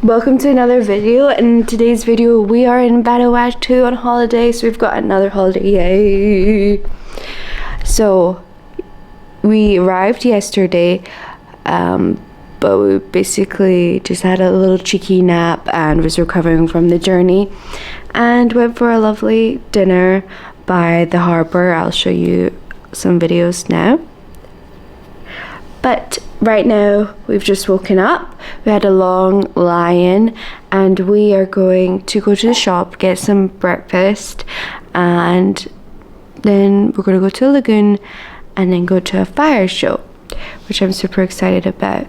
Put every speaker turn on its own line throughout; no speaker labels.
Welcome to another video. In today's video we are in Vanuatu on holiday, so we've got another holiday, yay! So we arrived yesterday, but we basically just had a little cheeky nap and was recovering from the journey and went for a lovely dinner by the harbour. I'll show you some videos now. But right now we've just woken up. We had a long lie-in and we are going to go to the shop, get some breakfast, and then we're going to go to a lagoon and then go to a fire show, which I'm super excited about.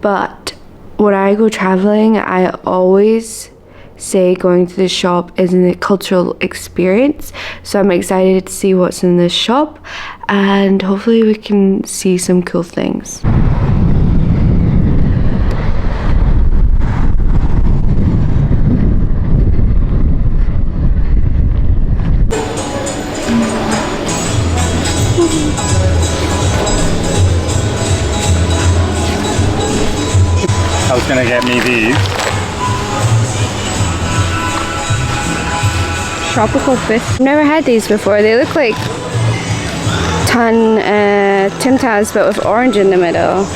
But when I go traveling, I always say going to the shop is a cultural experience, so I'm excited to see what's in this shop and hopefully we can see some cool things.
I was gonna get me these.
Tropical fish. I've never had these before. They look like Tim Tams but with orange in the middle.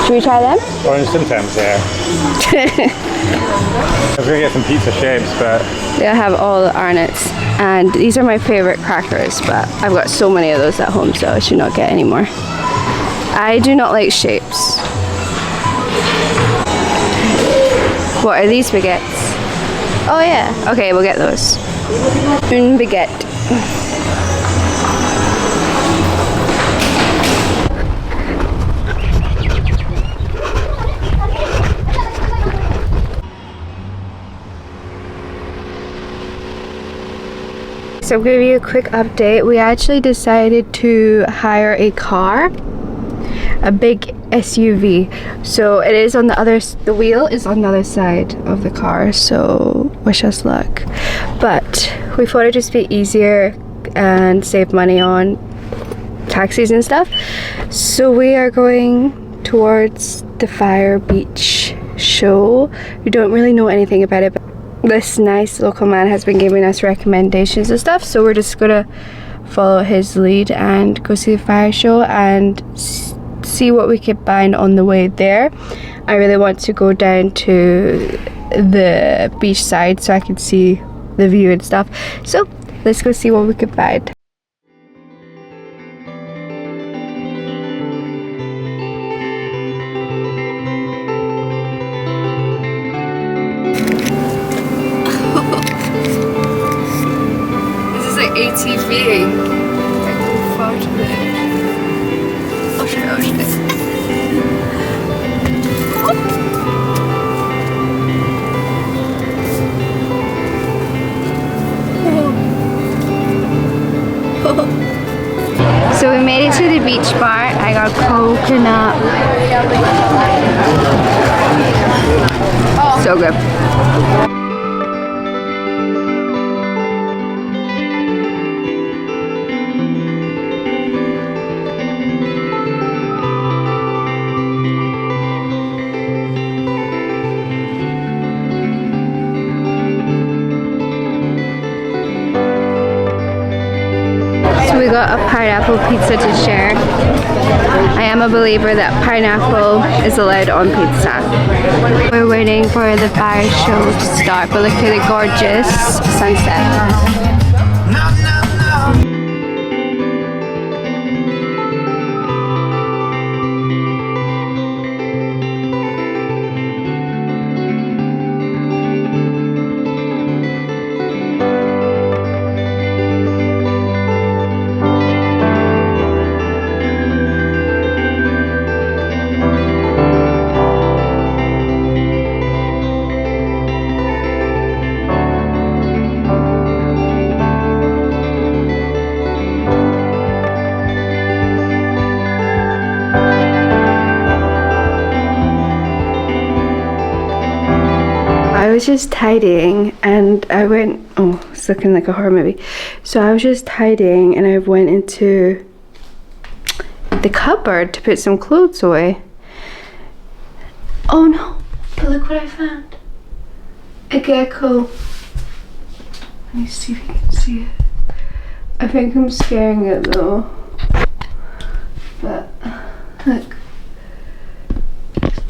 Should we try them?
Orange Tim Tams, yeah. I was gonna get some pizza shapes, but
They'll have all the Arnott's. And these are my favorite crackers, but I've got so many of those at home, so I should not get any more. I do not like shapes. What are these baguettes? Oh yeah, okay, we'll get those. Une baguette. So I'm going to give you a quick update. We actually decided to hire a car, a big SUV. So it is on the wheel is on the other side of the car, so wish us luck. But we thought it'd just be easier and save money on taxis and stuff. So we are going towards the Fire Beach show. We don't really know anything about it, but this nice local man has been giving us recommendations and stuff, so we're just gonna follow his lead and go see the fire show and see what we could find on the way there. I really want to go down to the beach side so I can see the view and stuff. So let's go see what we could find. This is like ATV. Like far to the So we made it to the beach bar. I got coconut. So good. We got a pineapple pizza to share. I am a believer that pineapple is allowed on pizza. We're waiting for the fire show to start, but look at the gorgeous sunset. I was just tidying and I went, oh, it's looking like a horror movie. So I was just tidying and I went into the cupboard to put some clothes away. Oh no, But look what I found. A gecko. Let me see if you can see it. I think I'm scaring it though. But look.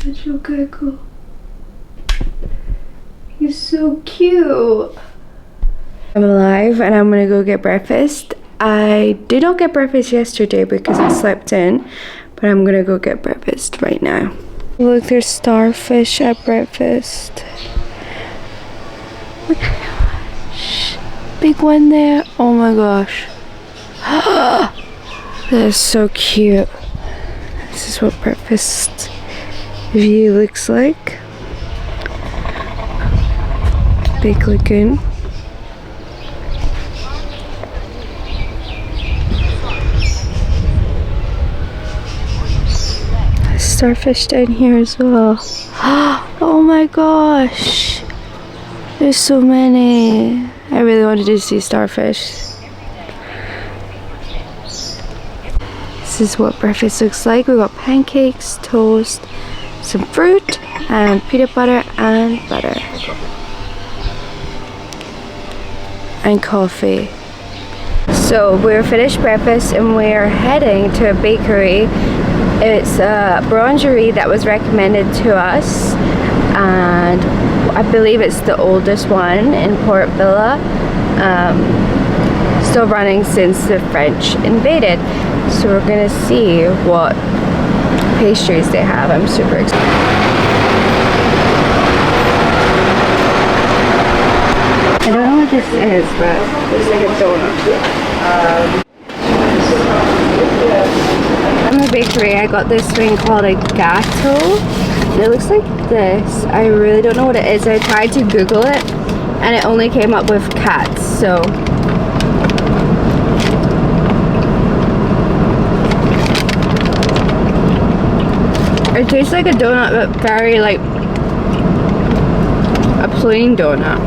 Little gecko. He's so cute. I'm alive and I'm gonna go get breakfast. I did not get breakfast yesterday because I slept in, but I'm gonna go get breakfast right now. Look, there's starfish at breakfast. Oh my gosh. Big one there. Oh my gosh. That is so cute. This is what breakfast view looks like. Big lagoon. Starfish down here as well. Oh my gosh, there's so many. I really wanted to see starfish. This is what breakfast looks like. We got pancakes, toast, some fruit, and peanut butter and butter. And coffee. So we're finished breakfast and we're heading to a bakery. It's a boulangerie that was recommended to us, and I believe it's the oldest one in Port Vila. Still running since the French invaded. So we're gonna see what pastries they have. I'm super excited. I don't know what this is, but it's like a donut. From the bakery, I got this thing called a gâteau. It looks like this. I really don't know what it is. I tried to Google it, and it only came up with cats. So it tastes like a donut, but very like a plain donut.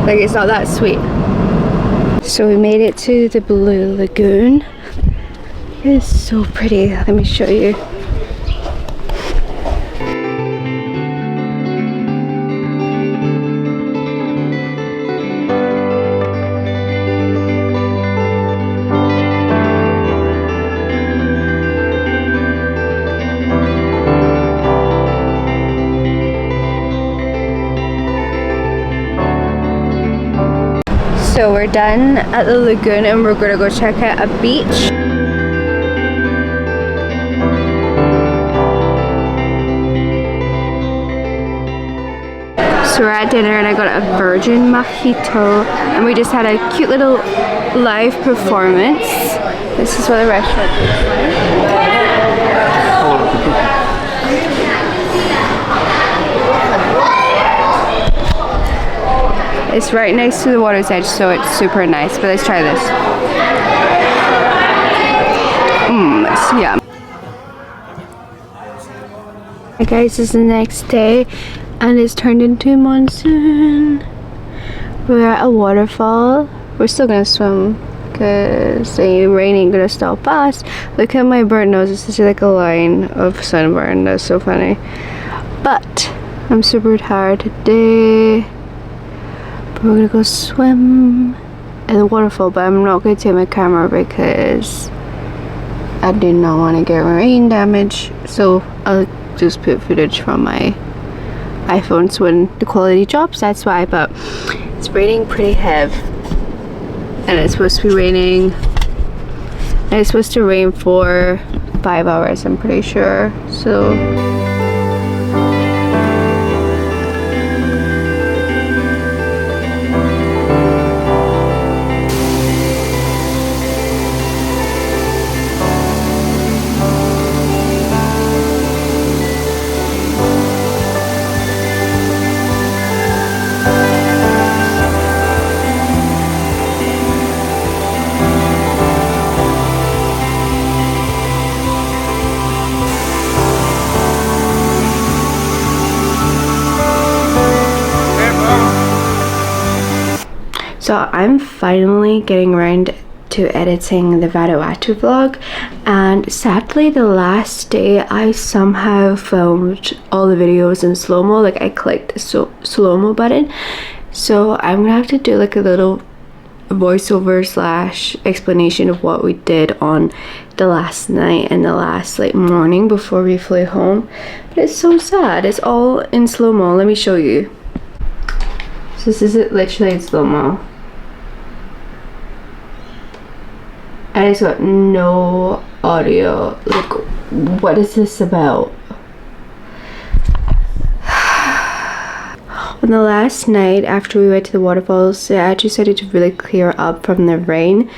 Like, it's not that sweet. So we made it to the Blue Lagoon. It is so pretty. Let me show you. So we're done at the lagoon and we're gonna go check out a beach. So we're at dinner and I got a virgin mojito and we just had a cute little live performance. This is what the restaurant looks like. It's right next to the water's edge, so it's super nice. But let's try this. It's yum. Hey guys, this is the next day, and it's turned into monsoon. We're at a waterfall. We're still gonna swim because the rain ain't gonna stop us. Look at my burnt nose. It's just like a line of sunburn. That's so funny. But I'm super tired today. We're gonna go swim at the waterfall, but I'm not gonna take my camera because I do not want to get rain damage. So I'll just put footage from my iPhone so when the quality drops, that's why. But it's raining pretty heavy, and it's supposed to be raining. And it's supposed to rain for 5 hours, I'm pretty sure. So. So I'm finally getting around to editing the Vanuatu vlog, and sadly the last day I somehow filmed all the videos in slow-mo. Like I clicked the slow-mo button, so I'm gonna have to do like a little voiceover slash explanation of what we did on the last night and the last like morning before we flew home. But it's so sad, it's all in slow-mo. Let me show you. So this is it literally in slow-mo, and it's got no audio. Like, what is this about? On the last night after we went to the waterfalls, it actually started to really clear up from the rain,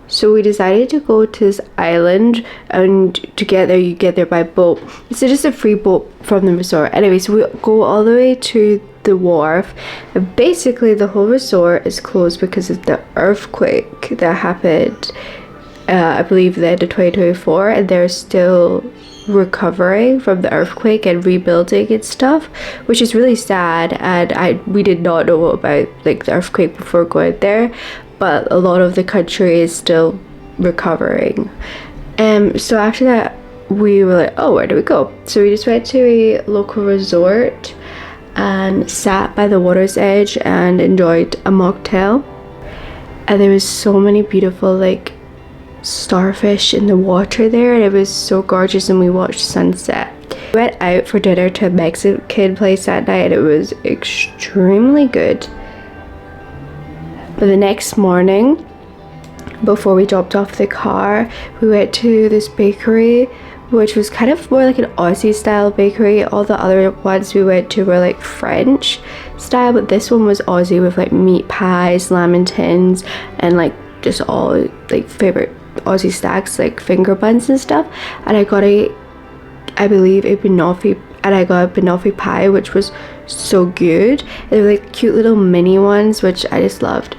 so we decided to go to this island, and to get there you get there by boat. It's just a free boat from the resort. Anyway, so we go all the way to the wharf, and basically the whole resort is closed because of the earthquake that happened I believe the end of 2024, and they're still recovering from the earthquake and rebuilding and stuff, which is really sad. And we did not know about like the earthquake before going there, but a lot of the country is still recovering. So after that we were like, oh, where do we go? So we just went to a local resort and sat by the water's edge and enjoyed a mocktail, and there was so many beautiful like starfish in the water there, and it was so gorgeous, and we watched sunset. We went out for dinner to a Mexican place that night, and it was extremely good. But the next morning, before we dropped off the car, we went to this bakery, which was kind of more like an Aussie style bakery. All the other ones we went to were like French style, but this one was Aussie with like meat pies, lamintins, and like just all like favorite Aussie snacks like finger buns and stuff. And I got I believe a banoffee, and I got a banoffee pie, which was so good. They were like cute little mini ones, which I just loved.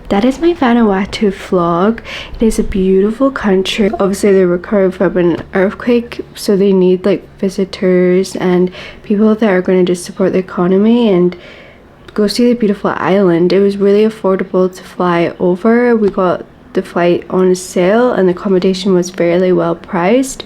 That is my Vanuatu vlog. It is a beautiful country. Obviously they recovered from an earthquake, so they need like visitors and people that are going to just support the economy and go see the beautiful island. It was really affordable to fly over. We got the flight on sale and the accommodation was fairly well priced.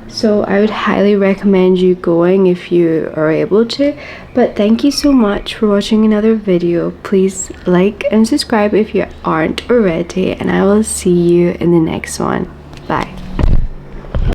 So I would highly recommend you going if you are able to. But thank you so much for watching another video. Please like and subscribe if you aren't already, and I will see you in the next one. Bye.